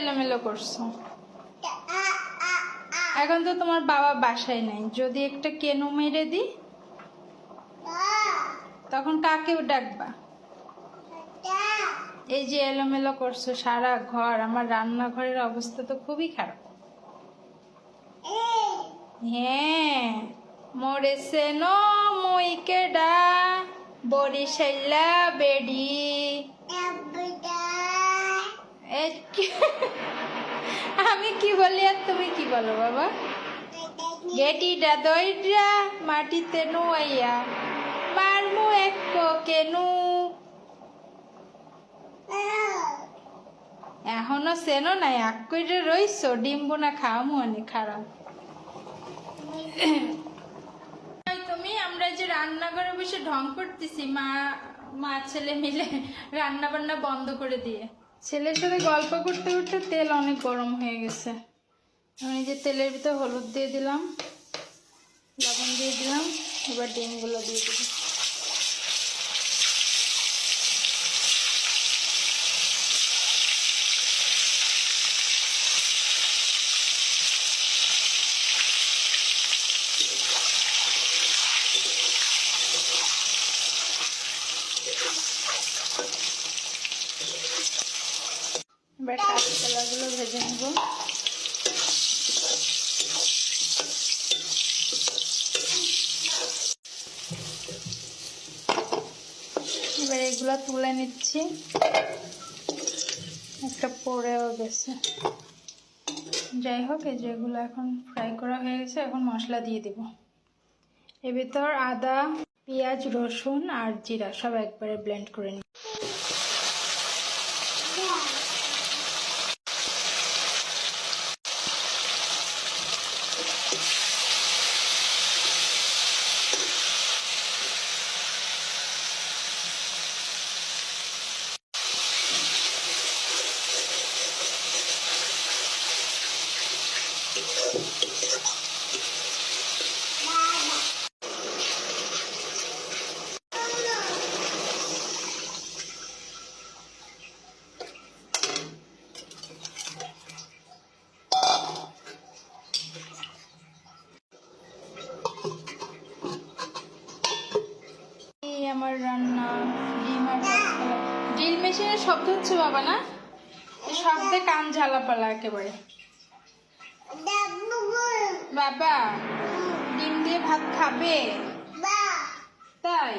এলোমেলো করছো। এখন তো তোমার বাবা বাসায় নাই, যদি একটা কেনু মেরে দি তখন কাকেও ডাকবা? এই যে এলোমেলো করছো সারা ঘর, আমার রান্নাঘরের অবস্থা তো খুবই খারাপ। হ্যাঁ, মরেছে নো মুইকেডা বরিশাইলা বেডি। আমি কি বলি আর তুমি কি বলো বাবা? গেটিটা দইরা মাটিতে নুয়াইয়া মারমু এক কেনু। এখনো চেনো নাই, আগ করে রইছো, ডিম বোনা খাওয়ামু অনেক খারাপ। তুমি আমরা যে রান্নাঘরে বসে ঢং করতেছি, মা ছেলে মিলে রান্না বান্না বন্ধ করে দিয়ে ছেলের সাথে গল্প করতে করতে তেল অনেক গরম হয়ে গেছে। আমি যে তেলের ভিতর হলুদ দিয়ে দিলাম, লবণ দিয়ে দিলাম, এবার ডিমগুলো দিয়ে দিব। এবার কাঁচকলাগুলো ভেজে নেব। এবার এগুলো তুলে নিচ্ছি, একটা পড়েও গেছে। যাই হোক, এই যেগুলো এখন ফ্রাই করা হয়ে গেছে, এখন মশলা দিয়ে দিব। এর ভিতর আদা, পেঁয়াজ, রসুন আর জিরা সব একবারে ব্লেন্ড করে নিই। আমার রান্না ডিম আর কাঁচকলা। ড্রিল মেশিনের শব্দ হচ্ছে বাবা না? শব্দে কান ঝালাপালা একেবারে। বাবা ডিম দিয়ে ভাত খাবে? তাই